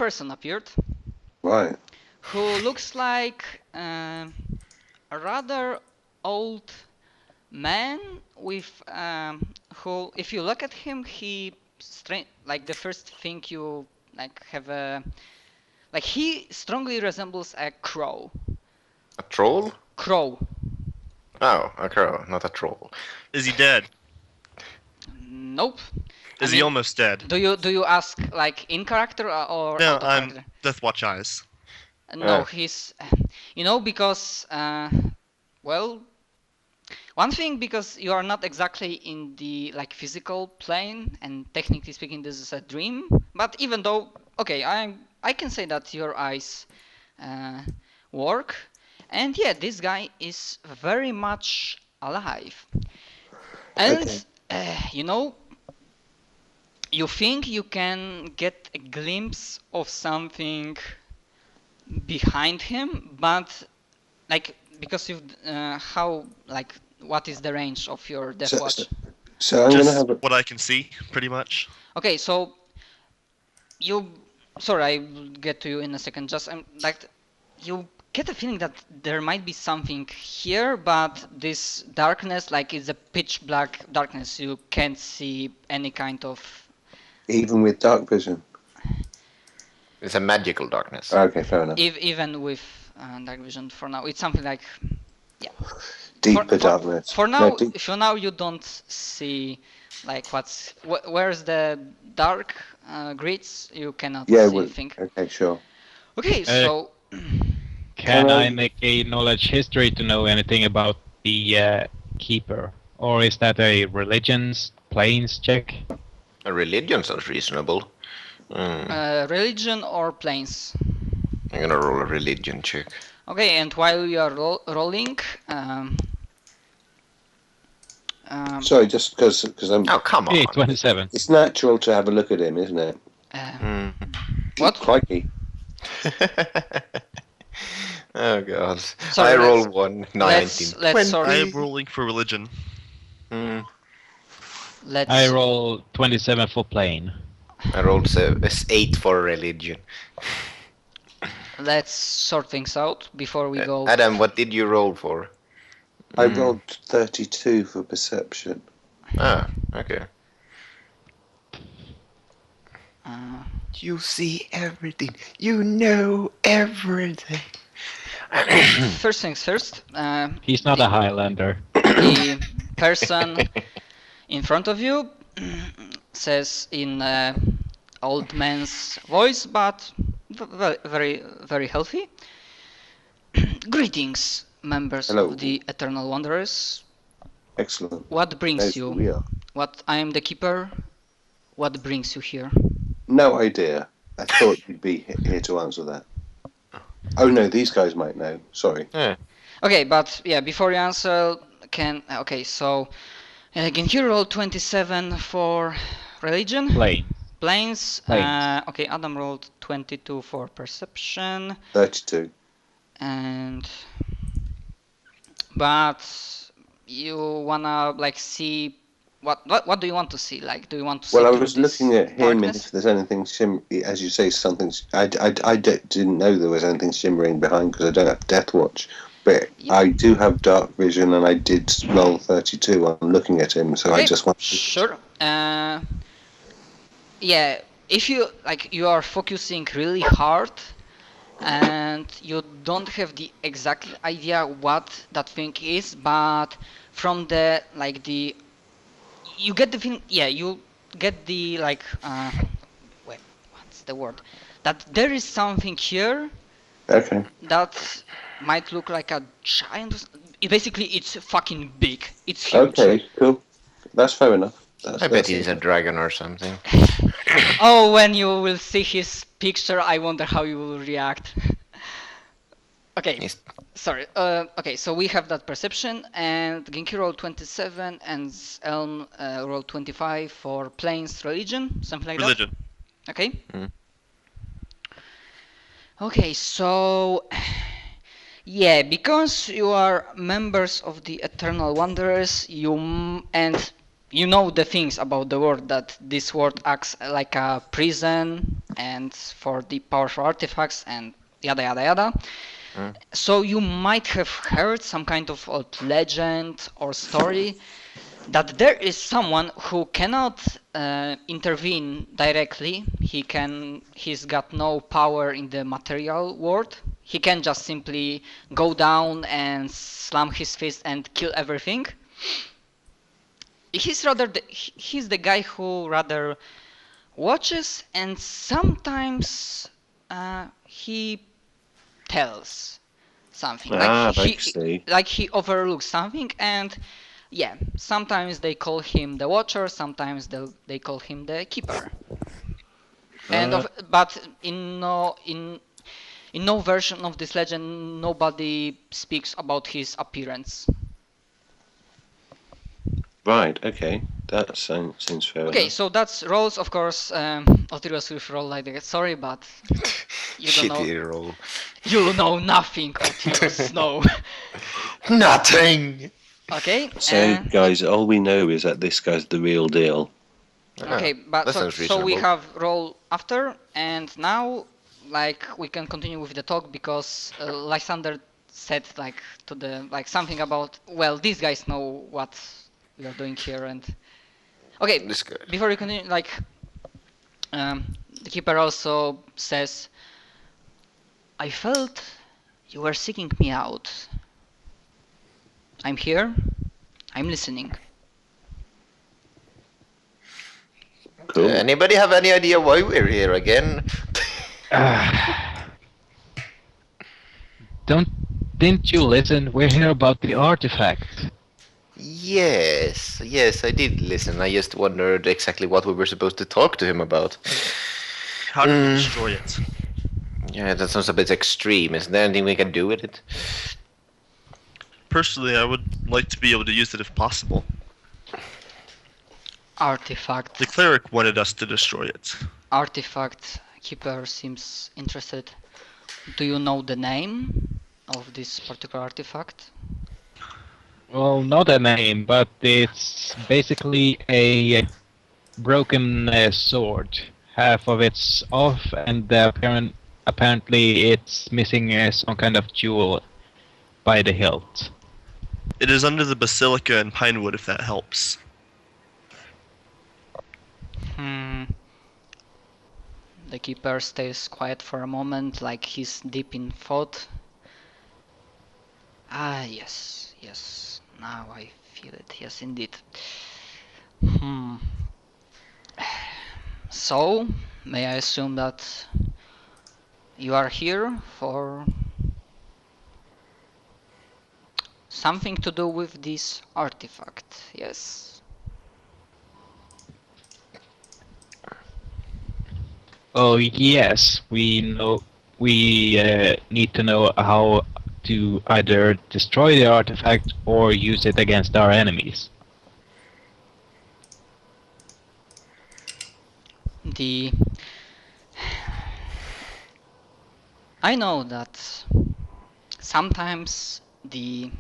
person appeared. Right. Who looks like a rather old man with who, if you look at him, he like the first thing you like have a like he strongly resembles a crow. A troll? Crow. Oh, a crow, not a troll. Is he dead? Nope. Is he almost dead? Do you ask like in character or No, out of I'm character? Deathwatch Eyes. No, he's because well, one thing, because you are not exactly in the like physical plane, and technically speaking this is a dream, but even though, okay, I can say that your eyes work, and yeah, this guy is very much alive. And you think you can get a glimpse of something behind him, but like because you've how like what is the range of your death watch? So I'm Just gonna have a... what I can see, pretty much. Okay, so you sorry, I will get to you in a second. Just like you get a feeling that there might be something here, but this darkness, like it's a pitch black darkness. You can't see any kind of. Even with dark vision. It's a magical darkness. Okay, fair enough. Even with dark vision, for now, it's something like, yeah. Deeper darkness. For now, No, for now, you don't see like where's the dark grids. You cannot see anything. Okay, sure. Okay, so. Can I make a knowledge history to know anything about the keeper, or is that a religions planes check? A religion sounds reasonable. Religion or planes? I'm gonna roll a religion check. Okay, and while you are rolling, sorry, just because I'm. Oh, come on. 27. It's natural to have a look at him, isn't it? What? Crikey. Oh god. Sorry, I roll 1, 19. Let's sort. I am rolling for religion. Let's. I roll 27 for plane. I rolled 8 for religion. Let's sort things out before we go. Adam, what did you roll for? I rolled 32 for perception. Ah, okay. You see everything. You know everything. First things first. He's not a Highlander. The person in front of you says in old man's voice, but very, very healthy. Greetings, members of the Eternal Wanderers. Excellent. What brings Those you? we are. What I am the keeper. What brings you here? No idea. I thought you'd be here to answer that. Oh no, these guys might know. Sorry. Yeah. Okay, but yeah, before you answer, so can you roll 27 for religion? Planes. Okay, Adam rolled 22 for perception. 32. But you wanna like see what do you want to see? Like, do you want to see? Well, I was looking at him, darkness? and if there's anything as you say, something. I didn't know there was anything shimmering behind because I don't have Death Watch, but I do have dark vision, and I did roll 32 on looking at him. So okay, I just want. Sure. Yeah, if you you are focusing really hard, and you don't have the exact idea what that thing is, but from the you get the feeling, you get the wait, what's the word? That there is something here. Okay. That might look like a giant. Basically, it's fucking big. It's huge. Okay, cool. That's fair enough. I bet he's a dragon or something. Oh, when you will see his picture, I wonder how you will react. Okay, sorry. Okay, so we have that perception, and Genki rolled 27, and Elm rolled 25 for planes religion, something like that. Okay. Okay, so yeah, because you are members of the Eternal Wanderers, and you know the things about the world, that this world acts like a prison and for the powerful artifacts and yada yada yada. So you might have heard some kind of old legend or story that there is someone who cannot intervene directly. He's got no power in the material world. He can just simply go down and slam his fist and kill everything. He's the guy who rather watches and sometimes he tells something. Like he overlooks something, and yeah, sometimes they call him the Watcher, sometimes they call him the Keeper. But in no version of this legend, nobody speaks about his appearance. Right. Okay. That seems fair. Okay, so that's rolls, of course. Otiros will roll like that. Sorry, but you don't know. Roll. You know nothing, Otiros. No. Nothing. Okay. So, guys, all we know is that this guy's the real deal. Okay, but so we have roll after, and now, like, we can continue with the talk because Lysander said something about, well, these guys know what we are doing here, and okay, before we continue, the Keeper also says, I felt you were seeking me out. I'm here, I'm listening. Cool. Anybody have any idea why we're here again? Didn't you listen? We're here about the artifact. Yes, I did listen. I just wondered exactly what we were supposed to talk to him about. How do we destroy it? Yeah, that sounds a bit extreme. Is there anything we can do with it? Personally, I would like to be able to use it if possible. Artifact. The cleric wanted us to destroy it. Artifact. Keeper seems interested. Do you know the name of this particular artifact? Well, not a name, but it's basically a broken sword. Half of it's off, and apparently it's missing some kind of jewel by the hilt. It is under the basilica in Pinewood, if that helps. The Keeper stays quiet for a moment, like he's deep in thought. Ah, yes. Now I feel it. Yes, indeed. So, may I assume that you are here for something to do with this artifact, yes? Oh yes, we need to know how to either destroy the artifact or use it against our enemies. I know that sometimes the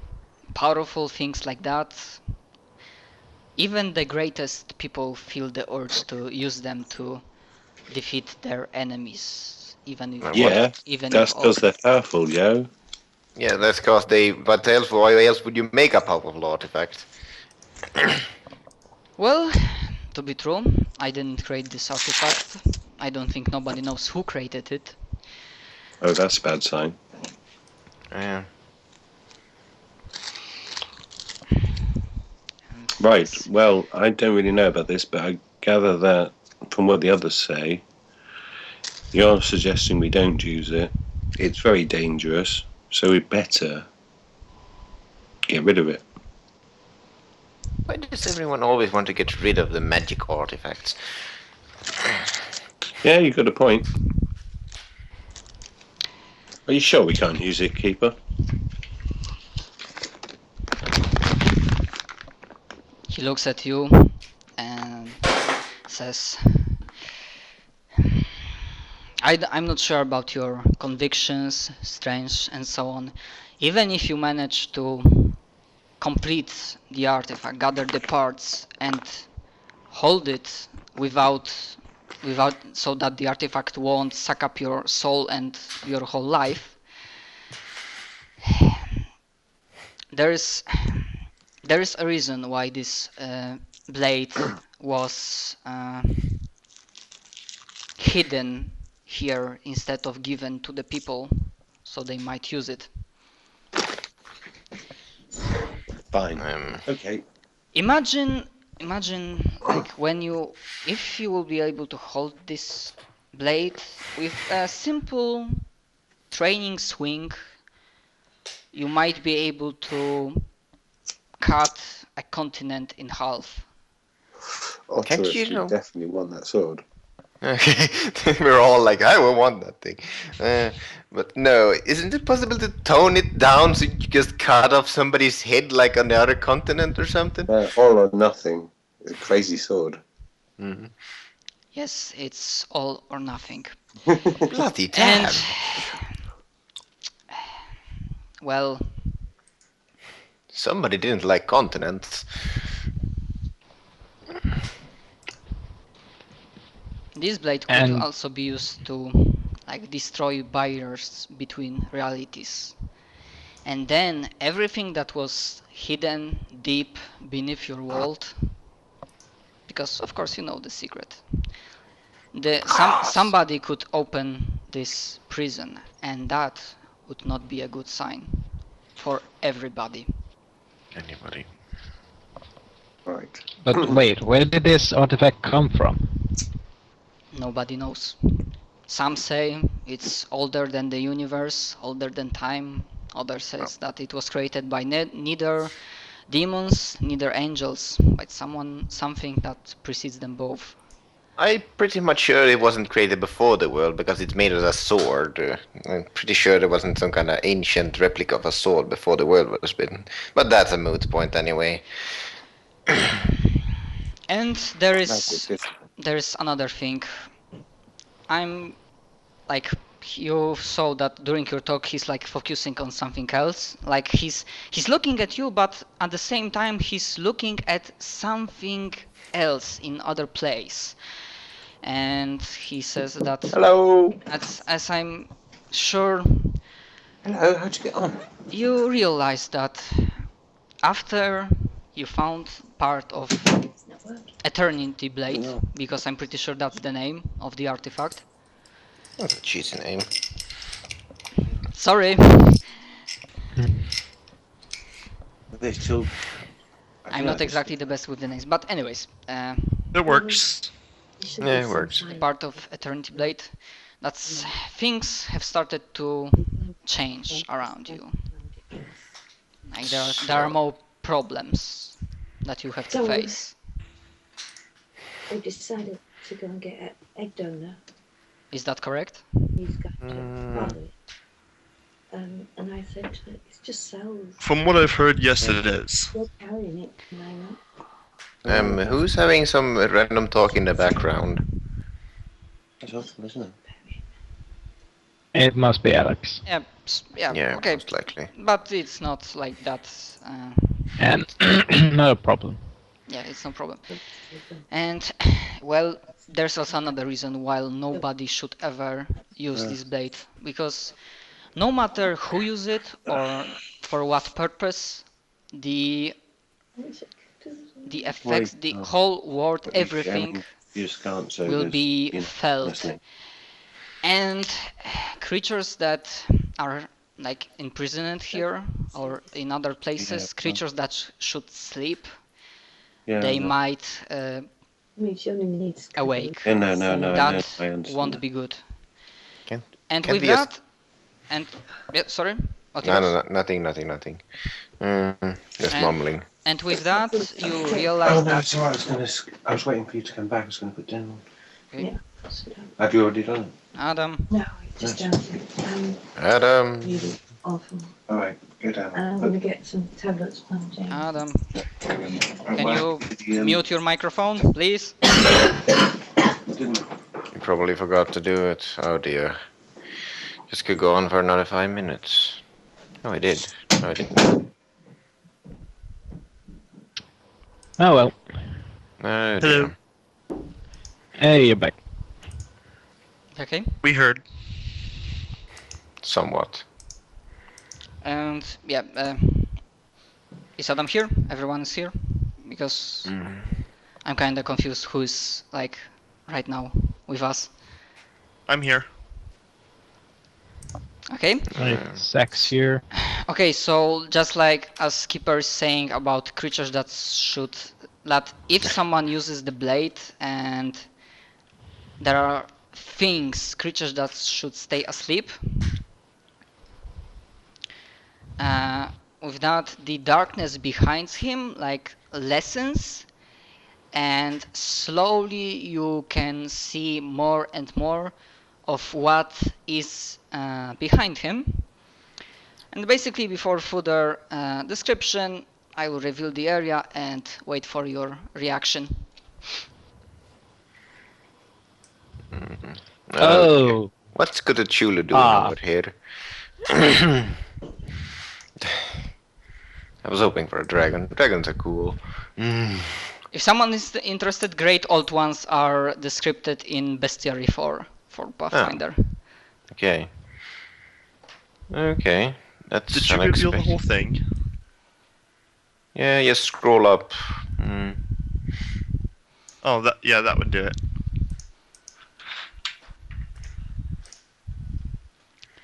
powerful things like that, even the greatest people feel the urge to use them to defeat their enemies, even if that's because they're powerful, yo. Yeah, that's because they. But why else would you make a powerful artifact? Well, to be true, I didn't create this artifact. I don't think nobody knows who created it. Oh, that's a bad sign. Yeah. Right. Well, I don't really know about this, but I gather that from what the others say, you're suggesting we don't use it. It's very dangerous, so we better get rid of it. Why does everyone always want to get rid of the magic artifacts? Yeah, you've got a point. Are you sure we can't use it, Keeper? He looks at you and says, I'm not sure about your convictions, strengths, and so on. Even if you manage to complete the artifact, gather the parts, and hold it without so that the artifact won't suck up your soul and your whole life. There is a reason why this blade was hidden here instead of given to the people, so they might use it. Fine. Okay. Imagine like if you will be able to hold this blade with a simple training swing, you might be able to cut a continent in half. Otterus, you you know? definitely want that sword. Okay, we're all like, I will want that thing. But no, isn't it possible to tone it down so you just cut off somebody's head like on the other continent or something? All or nothing. It's a crazy sword. Mm-hmm. Yes, it's all or nothing. Bloody damn. And well, Somebody didn't like continents. this blade could And- also be used to like destroy barriers between realities. And then everything that was hidden deep beneath your world, because of course you know the secret. Somebody could open this prison, and that would not be a good sign for everybody. Anybody? Right. But wait, where did this artifact come from? Nobody knows. Some say it's older than the universe, older than time. Others says that it was created by neither demons, neither angels, but something that precedes them both. I'm pretty much sure it wasn't created before the world because it's made as a sword. I'm pretty sure there wasn't some kind of ancient replica of a sword before the world was written. But that's a moot point anyway. And there That's is it. another thing. I'm like, you saw that during your talk he's like focusing on something else. Like he's looking at you, but at the same time he's looking at something else in other place. And he says that Hello. as I'm sure Hello. How'd you get on? you realize that after you found part of Eternity Blade, No. because I'm pretty sure that's the name of the artifact. That's a cheesy name. Sorry, They still. I'm not exactly the best with the names, but anyways, It works. Yeah, it works. part of Eternity Blade, that's things have started to change around you. Like there are more problems that you have to So- face. They decided to go and get an egg donor. Is that correct? He's got to Mm. follow it. And I said to her, it's just cells. From what I've heard, yes, it is. You're carrying it, Lila. Who's having some random talk in the background? It's awesome, isn't it? It must be Alex. Yeah, okay, most likely. but it's not like that. And not a problem. Yeah, it's no problem. And well, there's also another reason why nobody should ever use this blade, because no matter who use it or for what purpose, the effects, the whole world, everything You just can't. So will there's, be you know, felt. listening. And creatures that are like imprisoned here or in other places, creatures that should sleep, Yeah. they no. might I mean, she only needs awake. Yeah, no, That I understand. won't be good. Can- And can with be a- that, and yeah, sorry. What No, else? no, nothing. Just And- mumbling. And with that, you Oh realize no, that it's alright. I was waiting for you to come back. I was going to put dinner on. Okay. Sit down. Have you already done it? Adam, No, it's just downstairs. Adam. Really awful. All right, go down. And I'm going to get some tablets from James. Adam, Can can you mute your microphone, please? Didn't. You probably forgot to do it. Oh dear. This could go on for another 5 minutes. No, I did. No, I didn't. Oh well. Oh, Hello. dear. Hey, you're back. Okay. We heard. Somewhat. And yeah, is Adam here? Everyone is here? Because I'm kind of confused who's like right now with us. I'm here. Okay. Sax here. Okay, so just like as Keeper is saying about creatures that if someone uses the blade and there are creatures that should stay asleep, with that the darkness behind him like lessens, and slowly you can see more and more of what is behind him. And basically, before further description, I will reveal the area and wait for your reaction. Oh, What's good at Chulu doing over here? I was hoping for a dragon. Dragons are cool. If someone is interested, Great Old Ones are described in Bestiary 4 for Pathfinder. Okay. Okay. That's Did you reveal the whole thing? Yeah, just scroll up. Oh, that would do it.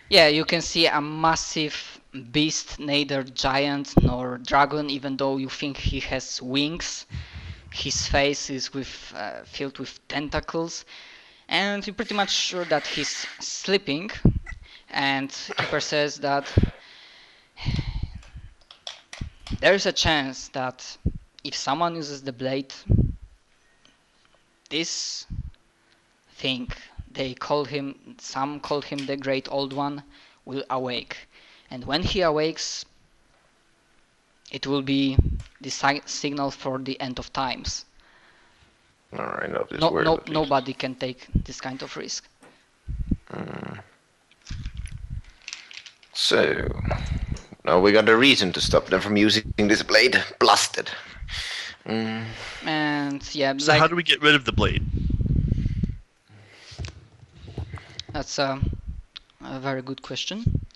Yeah, you can see a massive beast, neither giant nor dragon, even though you think he has wings. His face is filled with tentacles, and you're pretty much sure that he's sleeping. And Keeper says that there is a chance that if someone uses the blade, this thing, some call him the Great Old One, will awake. And when he awakes, it will be the signal for the end of times. Alright, Nobody can take this kind of risk. So, now we got a reason to stop them from using this blade. Blasted. And yeah, So how do we get rid of the blade? That's a very good question.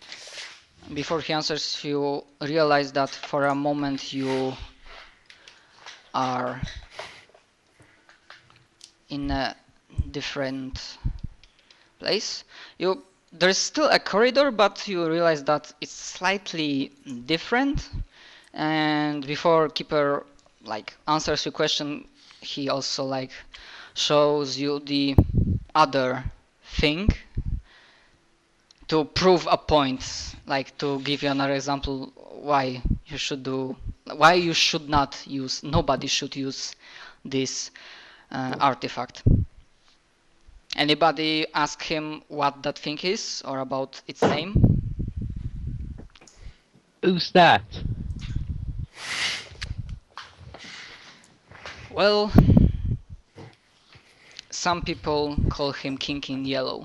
Before he answers, you realize that for a moment you are in a different place. There's still a corridor, but you realize that it's slightly different. And before Keeper answers your question, he also shows you the other thing to prove a point, to give you another example why nobody should use this artifact. Anybody ask him what that thing is or about its name? Who's that? Well, some people call him King in Yellow.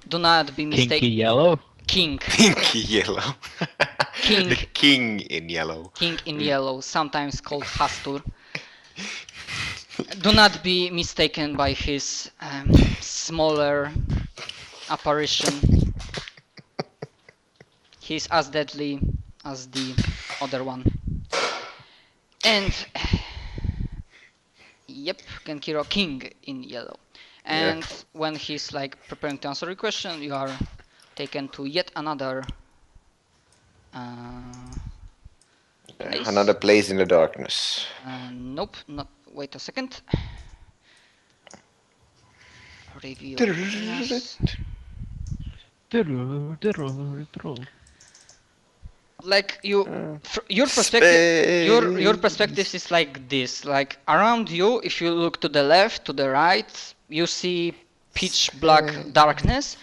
Do not be mistaken. Kinky Yellow? King. Pinky yellow. King. The king in yellow. King in Yellow, sometimes called Hastur. Do not be mistaken by his smaller apparition. He's as deadly as the other one. And yep, Genkiro, King in Yellow. And when he's preparing to answer your question, you are taken to yet another place. Another place in the darkness. Nope, not. Wait a second. Review. Your perspective, your perspective is like this. Around you, if you look to the left, to the right, you see pitch black darkness.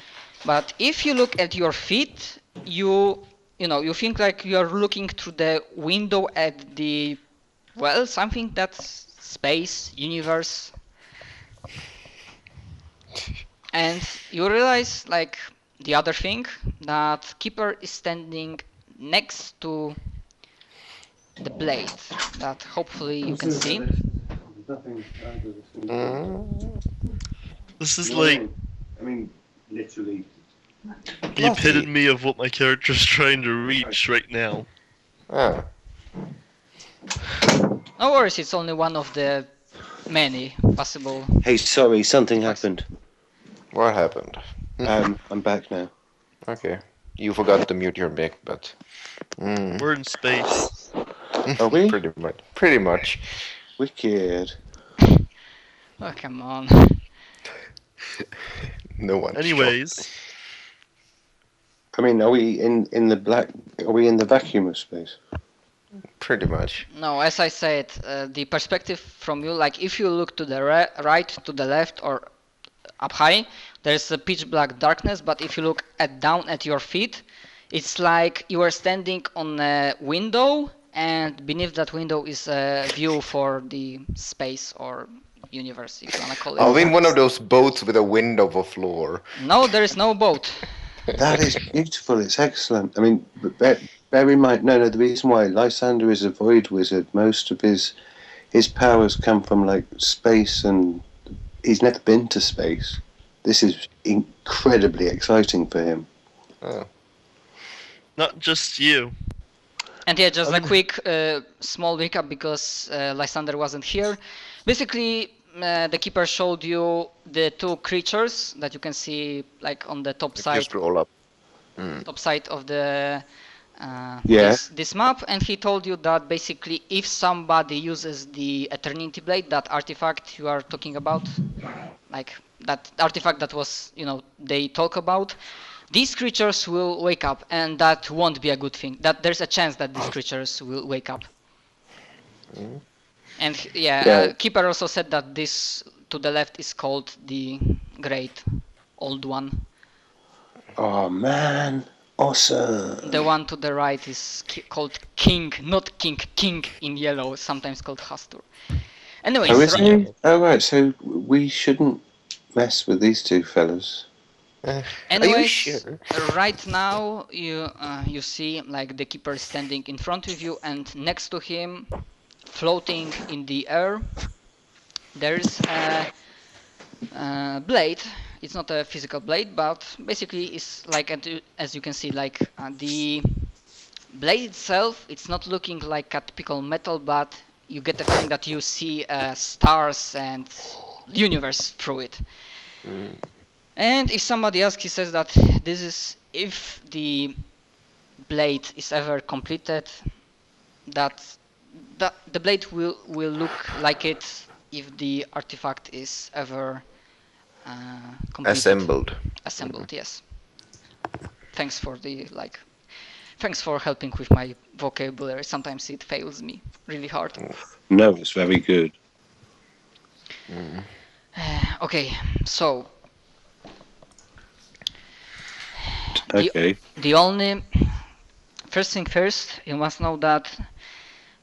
But if you look at your feet, you think you are looking through the window at the something that's space, universe. And you realize the other thing, that Keeper is standing next to the blade that hopefully you can see. This is No, like I mean, literally. the epitome of what my character's trying to reach right now. Ah, No worries, it's only one of the many possible. Hey, sorry, something happened. what happened? I'm back now. Okay. You forgot to mute your mic, but... We're in space. Are we? Pretty much. Pretty much. Wicked. Oh, come on. No one. Anyways, I mean, are we in the black? Are we in the vacuum of space? Pretty much. No, as I said, the perspective from you, like if you look to the right, to the left, or up high, there's a pitch black darkness, but if you look down at your feet, it's like you are standing on a window, and beneath that window is a view for the space or universe, if you wanna call it. Are we in one of those boats with a window for floor? No, there is no boat. That is beautiful. It's excellent. I mean, bear in mind. No. The reason why Lysander is a void wizard. Most of his powers come from like space, and he's never been to space. This is incredibly exciting for him. Oh. not just you. And yeah, just a quick small recap because Lysander wasn't here. Basically, the keeper showed you the two creatures that you can see like on the top side. Just roll up. Top side of the Yeah. this map, and he told you that basically if somebody uses the Eternity Blade, that artifact you are talking about, like that artifact that was, they talk about, these creatures will wake up, and that won't be a good thing. That there's a chance that these creatures will wake up. And Yeah. Keeper also said that this to the left is called the Great Old One. Oh man, awesome. The one to the right is called King, not King, King in yellow, sometimes called Hastur. Anyways, Oh, is he? Oh right. So we shouldn't mess with these two fellas. Are you anyways, sure? right now you see like the keeper standing in front of you, and next to him, floating in the air, there's a blade. It's not a physical blade, but basically it's like, as you can see, like the blade itself, it's not looking like a typical metal, but you get the feeling that you see stars and universe through it. And if somebody else, he says that this is, if the blade is ever completed, that the blade will look like it if the artifact is ever completed. Assembled, yes. Thanks for helping with my vocabulary. Sometimes it fails me really hard. No, it's very good. Okay, so Okay. the only first thing first, you must know that,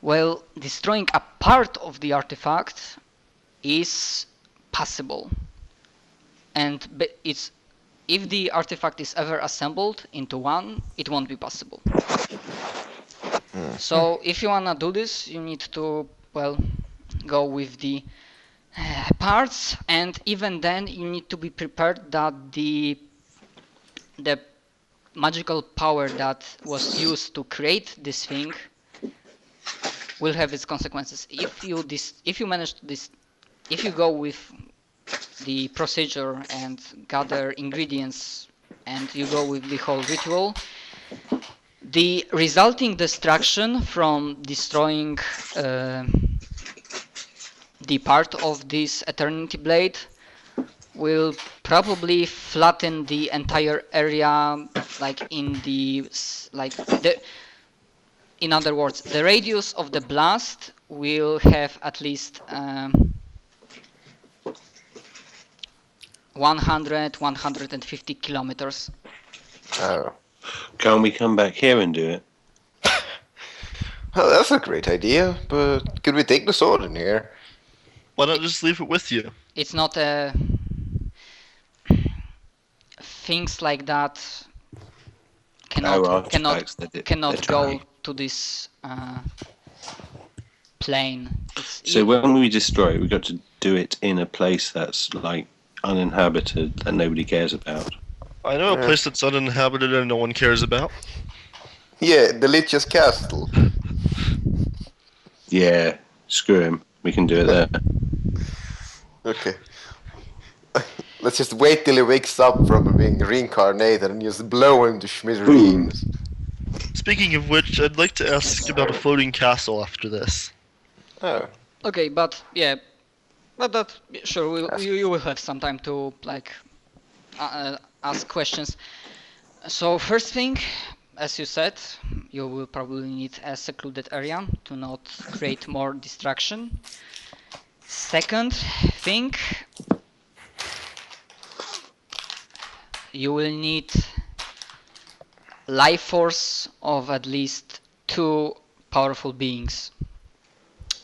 well, destroying a part of the artifact is possible, and it's, if the artifact is ever assembled into one, it won't be possible. So if you wanna do this, you need to, well, go with the parts, and even then you need to be prepared that the magical power that was used to create this thing will have its consequences. If you manage to if you go with the procedure and gather ingredients, and you go with the whole ritual, the resulting destruction from destroying the part of this Eternity Blade will probably flatten the entire area, in other words, the radius of the blast will have at least 150 kilometers. Oh. Can't we come back here and do it? Well, that's a great idea, but could we take the sword in here? Why not just leave it with you? It's not things like that cannot go to this plane. So when we destroy it, we've got to do it in a place that's like uninhabited that nobody cares about. I know a Yeah. place that's uninhabited and no one cares about. Yeah, the Lich's Castle. Yeah, screw him. We can do it there. Okay. Let's just wait till he wakes up from being reincarnated and just blow him to smithereens. Speaking of which, I'd like to ask about a floating castle after this. Oh. Okay, but yeah, but that sure you will have some time to like ask questions. So first thing, as you said, you will probably need a secluded area to not create more distraction. Second thing, you will need life force of at least 2 powerful beings.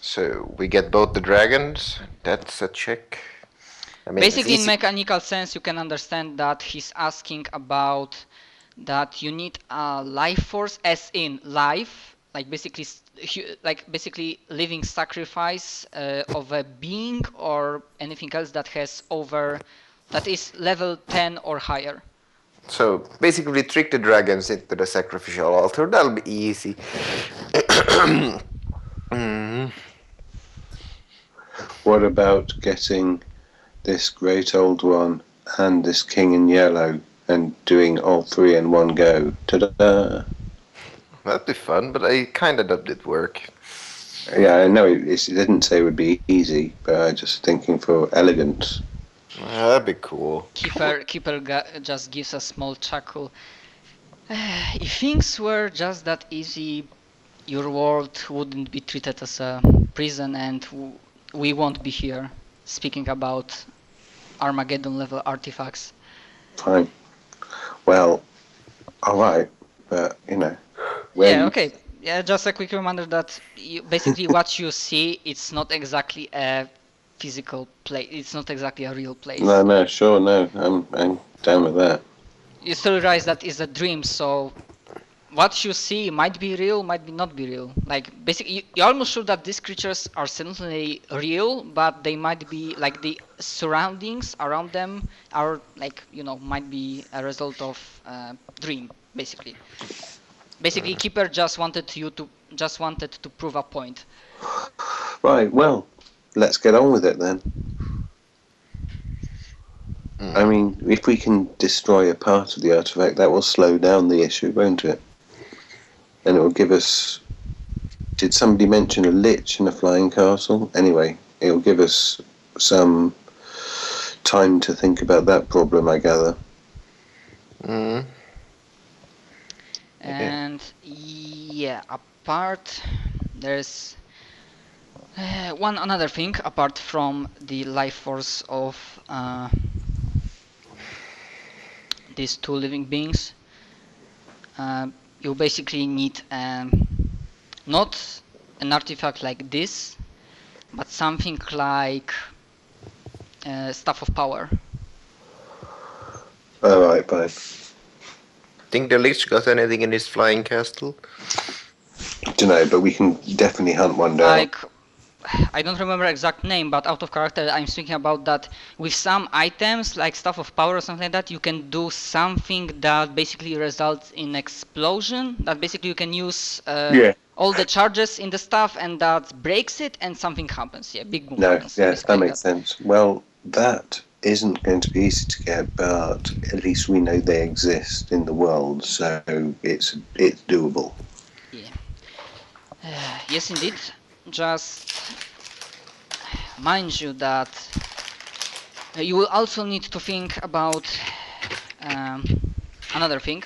So we get both the dragons. That's a check. I mean, Basically, it's in easy. mechanical sense, you can understand that he's asking about that you need a life force, as in life, like basically living sacrifice of a being or anything else that is level 10 or higher. So basically, trick the dragons into the sacrificial altar. That'll be easy. What about getting this great old one and this king in yellow and doing all 3 in one go? Ta-da! That'd be fun, but I kinda dubbed it work. Yeah, I know it didn't say it would be easy, but I'm just thinking for elegance. That'd be cool. Keeper just gives a small chuckle. If things were just that easy, your world wouldn't be treated as a prison, and we won't be here speaking about Armageddon level artifacts. Fine. Well, alright, but Yeah, okay. Yeah, just a quick reminder that basically what you see, it's not exactly a physical place. It's not exactly a real place. No, sure, no. I'm down with that. You still realize that is a dream, so what you see might be real, might not be real. Like basically, you're almost sure that these creatures are certainly real, but they might be like the surroundings around them are like might be a result of dream, basically. Basically, Keeper just wanted to prove a point. Right, well, let's get on with it then. I mean, if we can destroy a part of the artifact, that will slow down the issue, won't it? And it will give us... Did somebody mention a lich in a flying castle? Anyway, it will give us some time to think about that problem, I gather. And yeah, there's another thing apart from the life force of these 2 living beings. You basically need not an artifact like this, but something like Staff of Power. Alright, fine. Think the Lich got anything in his flying castle? Dunno, but we can definitely hunt one down. Like, I don't remember exact name, but out of character I'm thinking about that with some items like Staff of Power or something like that, you can do something that basically results in explosion, that basically you can use all the charges in the stuff and that breaks it and something happens. Yeah, big boom happens. Yes, that makes sense. Well, that isn't going to be easy to get, but at least we know they exist in the world, so it's doable. Yeah. Yes, indeed. Just mind you that you will also need to think about another thing.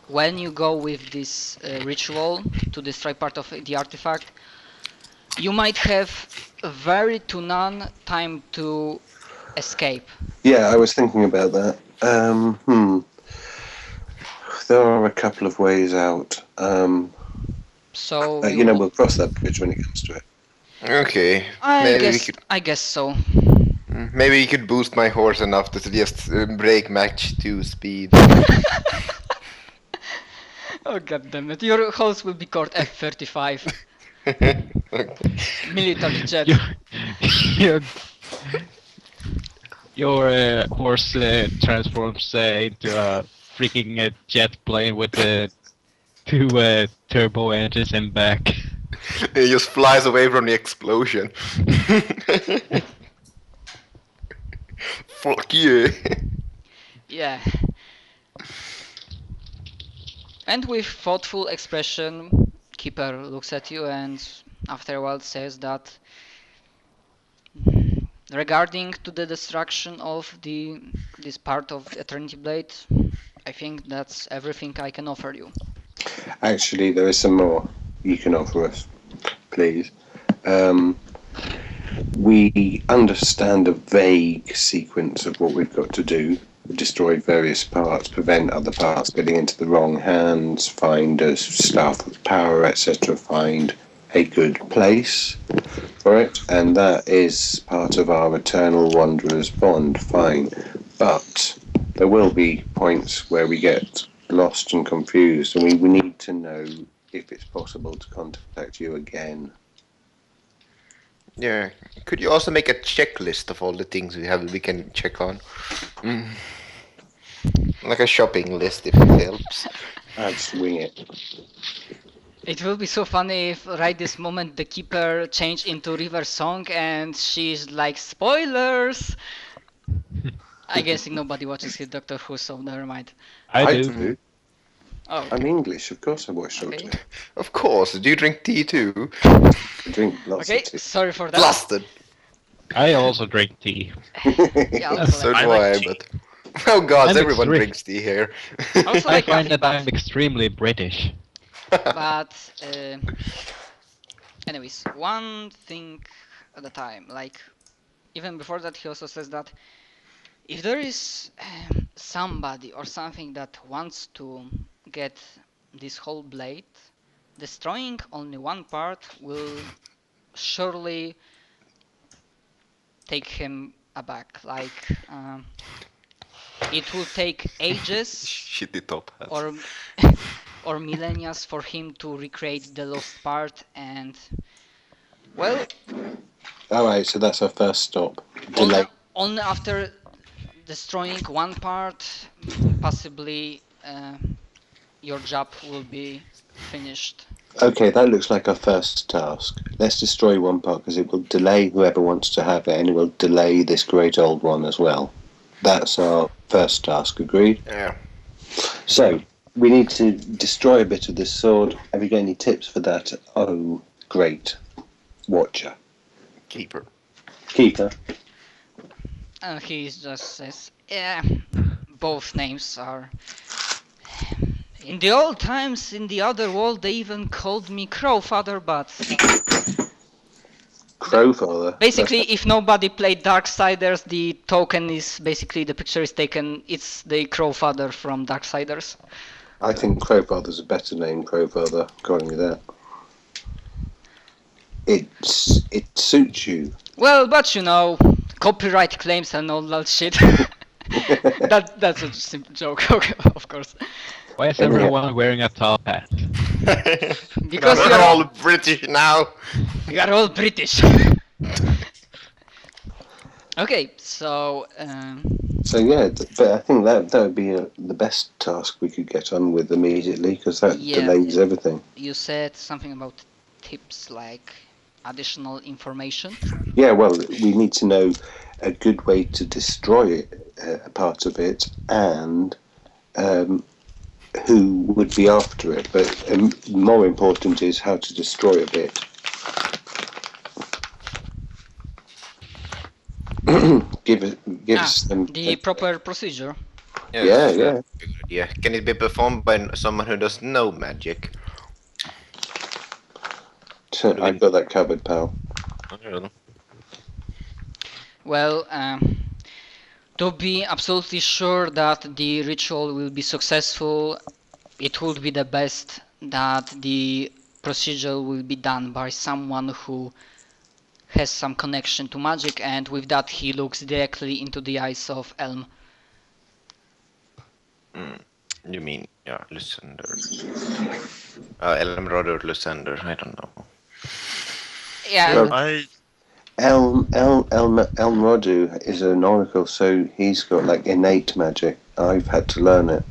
When you go with this ritual to destroy part of the artifact, you might have very to none time to escape. Yeah, I was thinking about that. There are a couple of ways out. So we'll cross that bridge when it comes to it. Okay. I guess so. Maybe you could boost my horse enough to just break match 2 speed. Oh god damn it! Your horse will be called F-35. Okay. Military jet. Your horse transforms into a freaking jet plane with two turbo engines in back. He just flies away from the explosion. Fuck you. Yeah. And with thoughtful expression, Keeper looks at you and after a while says that regarding to the destruction of this part of Eternity Blade, I think that's everything I can offer you. Actually, there is some more you can offer us, please. We understand a vague sequence of what we've got to do. Destroy various parts, prevent other parts getting into the wrong hands, find a staff with power, etc. Find a good place for it, and that is part of our Eternal Wanderer's bond, fine. But there will be points where we get lost and confused, and we need to know if it's possible to contact you again. Yeah. Could you also make a checklist of all the things we can check on? Like a shopping list if it helps. I'd swing it. It will be so funny if right this moment the Keeper changed into River Song and she's like, spoilers! I guess nobody watches his Doctor Who, so never mind. I do. Oh, I'm English, of course I watch okay. Doctor. Of course. Do you drink tea too? I drink lots Okay, of tea. sorry for that. Blasted. I also drink tea. Yeah, also So like, do I I, like tea. but... Oh god, I'm everyone extreme. drinks tea here. also I like find coffee, that but, I'm extremely British. anyways, one thing at a time. Like, even before that, he also says that if there is somebody or something that wants to get this whole blade, destroying only one part will surely take him aback. Like, it will take ages Shitty top hats. or millennia for him to recreate the lost part, and well, Alright, so that's our first stop. only, Delay. only after destroying one part, possibly your job will be finished. Okay, that looks like our first task. Let's destroy one part because it will delay whoever wants to have it, and it will delay this great old one as well. That's our first task, agreed? Yeah. So, we need to destroy a bit of this sword. Have you got any tips for that? Oh, great. Watcher. Keeper. Keeper. He just says, yeah, both names are... In the old times, in the other world, they even called me Crowfather, but Crowfather. basically, if nobody played Darksiders, the token is basically, the picture is taken, it's the Crowfather from Darksiders. I think Crowfather's a better name, Crowfather, calling you that. It suits you. Well, but you know, copyright claims and all that shit. That's a simple joke, okay, of course. Why is everyone wearing a top hat? Because we're all British now. you are all British. Okay, so So yeah, but I think that would be the best task we could get on with immediately because that Yeah. delays everything. you said something about tips like additional information. Yeah, well, we need to know a good way to destroy it, a part of it, and who would be after it. But more important is how to destroy a bit. give us them. The proper procedure. Yeah, yeah. Yeah. Can it be performed by someone who doesn't know magic? I've got that covered, pal. Well, to be absolutely sure that the ritual will be successful, it would be the best that the procedure will be done by someone who has some connection to magic, and with that he looks directly into the eyes of Elm. You mean, yeah, Lysander. Elmrod or Lysander, I don't know. Yeah, Well, Elmrodu is an oracle, so he's got like innate magic. I've had to learn it.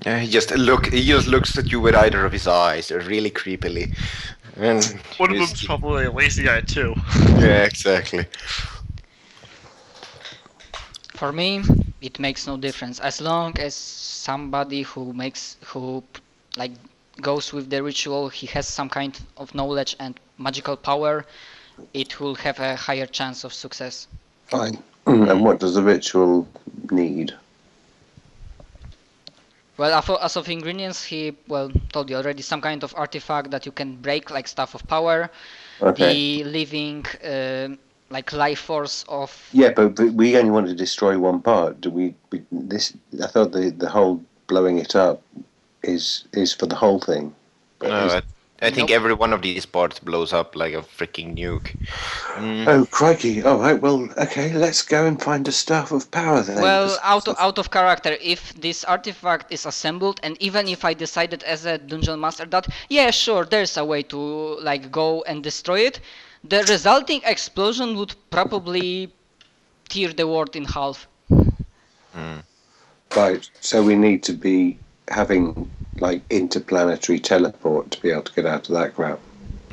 Yeah, he just looks at you with either of his eyes, really creepily. And One of he's- them's probably a lazy eye too. Yeah, exactly. For me, it makes no difference as long as somebody who like goes with the ritual, he has some kind of knowledge and magical power, it will have a higher chance of success. Fine. And what does the ritual need? Well, as of ingredients, he told you already some kind of artifact that you can break, like Staff of Power, Okay. the living like life force of. Yeah, but we only want to destroy one part. Do we? I thought the whole blowing it up is for the whole thing. But No, I think Nope. every one of these parts blows up like a freaking nuke. Oh crikey! All right, well, okay, let's go and find a Staff of Power then. Well, out of character, if this artifact is assembled, and even if I decided as a dungeon master that, yeah, sure, there's a way to like go and destroy it, the resulting explosion would probably tear the world in half. Right, so we need to be having like interplanetary teleport to be able to get out of that crap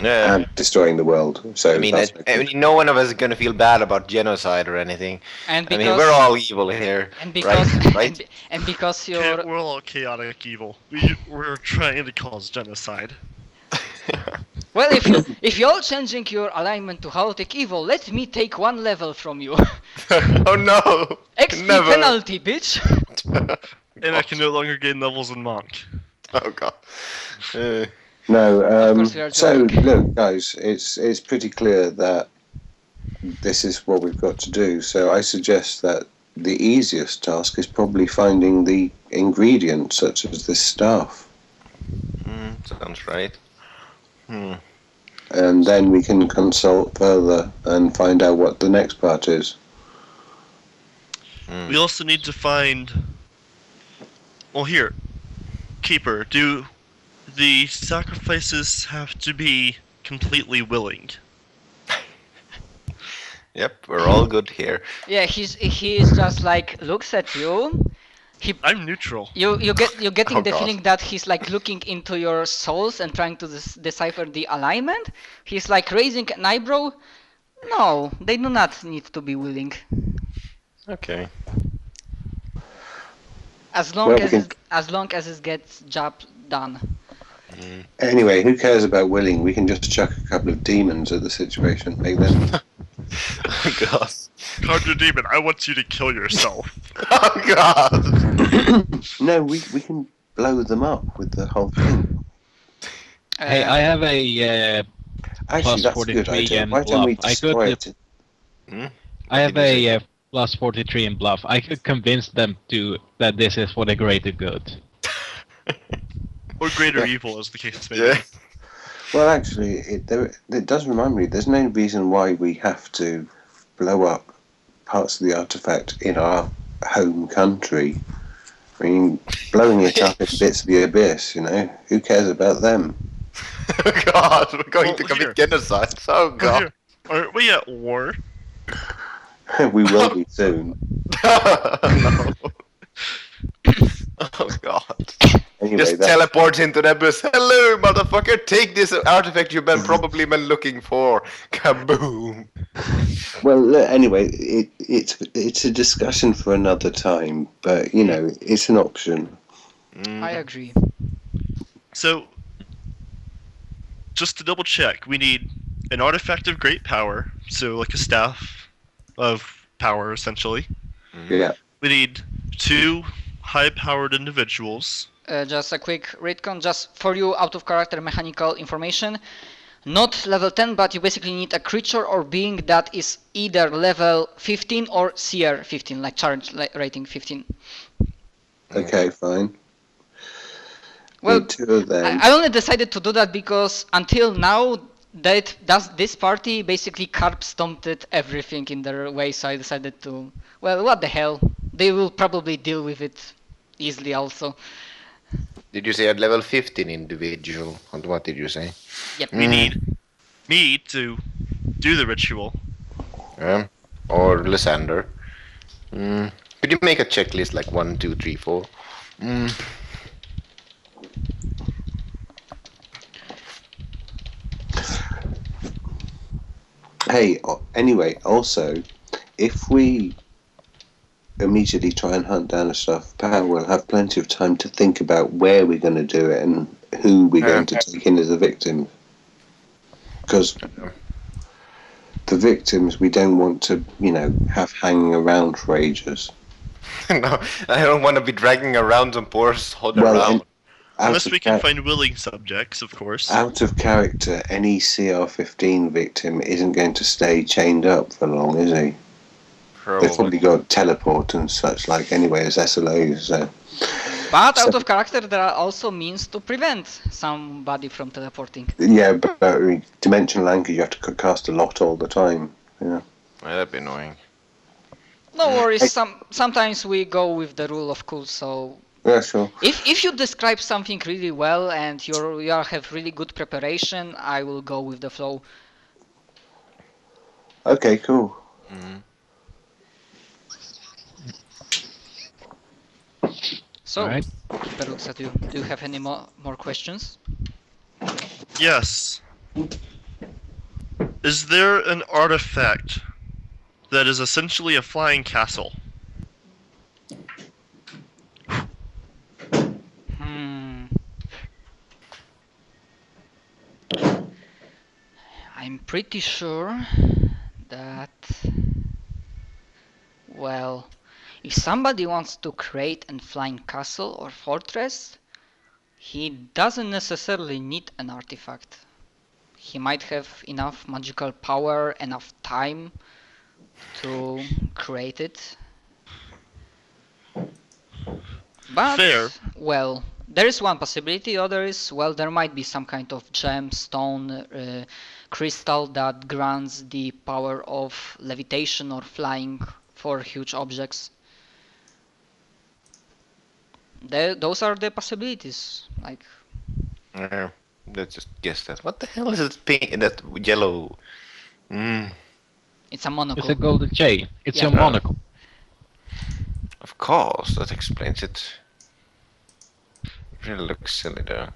Yeah. and destroying the world. So I mean, that's no one of us is gonna feel bad about genocide or anything. And I because mean, we're all evil here, and because right? and because Okay, you're we're all chaotic evil. We're trying to cause genocide. well, if you're changing your alignment to chaotic evil, let me take one level from you. Oh no! XP Never. penalty, bitch. And I can no longer gain levels in Monk. Oh god. No, Of course we are so joking. look, guys, it's pretty clear that this is what we've got to do. So I suggest that the easiest task is probably finding the ingredients, such as this staff, Sounds right. and then we can consult further and find out what the next part is. We also need to find. Well, here, Keeper. Do the sacrifices have to be completely willing? Yep, we're all good here. Yeah, he's just like looks at you. I'm neutral. You're getting Oh, the God. feeling that he's like looking into your souls and trying to decipher the alignment. He's like raising an eyebrow. No, they do not need to be willing. Okay. As long Well, as we as long as it gets job done. Anyway, who cares about willing? We can just chuck a couple of demons at the situation, make them. Oh god. Conjure demon, I want you to kill yourself. Oh god. No, we can blow them up with the whole thing. Hey, I have a Actually, Plus that's a good 43 idea. and Why don't we bluff. I destroy could- it? I have did you a plus 43 in bluff. I could convince them that this is for the greater good. Or greater evil, as the case may be. Yeah. Well, actually, it does remind me. There's no reason why we have to blow up parts of the artifact in our home country. I mean, blowing it up in bits of the abyss. You know, who cares about them? Oh god, we're going Well, to commit here. genocide. Oh Well, god. here, aren't we at war? We will be soon. No. Oh god. Anyway, Just teleports into the abyss. Hello, motherfucker. Take this artifact you've probably been looking for. Kaboom. well, look, anyway, it's a discussion for another time. But you know, it's an option. I agree. So, just to double check, we need an artifact of great power, so like a staff of power, essentially. Yeah. We need 2 high-powered individuals. Just a quick retcon, just for you out of character mechanical information. Not level 10, but you basically need a creature or being that is either level 15 or CR 15, like charge rating 15. Okay, fine. Well, Need 2 of them. I only decided to do that because until now, this party basically carp stomped everything in their way, so I decided to, well, what the hell, they will probably deal with it easily also. Did you say a level 15 individual? And what did you say? Yep. We need me to do the ritual. Or Lysander. Could you make a checklist like 1, 2, 3, 4? Hey, anyway, also, if we immediately try and hunt down a staff power, we'll have plenty of time to think about where we're going to do it and who we're going to take in as a victim. Because the victims we don't want to, have hanging around for ages. No, I don't want to be dragging around some poor sod around. Unless we can find willing subjects, of course. Out of character, any CR-15 victim isn't going to stay chained up for long, is he? They've probably got teleport and such like anyway as SLOs. But out of character, there are also means to prevent somebody from teleporting. Yeah, but dimensional anchor, you have to cast a lot all the time. Yeah. That'd be annoying. No worries. Sometimes we go with the rule of cool. So yeah, sure. If you describe something really well and you have really good preparation, I will go with the flow. Okay, cool. So, right. Peruxa, do you have any more questions? Yes. Is there an artifact that is essentially a flying castle? I'm pretty sure that, well, if somebody wants to create a flying castle or fortress, he doesn't necessarily need an artifact. He might have enough magical power, enough time to create it. But, fair. Well, there is one possibility. Other is, well, there might be some kind of gemstone, crystal that grants the power of levitation or flying for huge objects. Those are the possibilities. Like, Let's just guess that. What the hell is it? Pink? That yellow? it's a monocle. It's a golden chain. It's Yeah. your monocle. Of course, that explains it. It really looks silly though.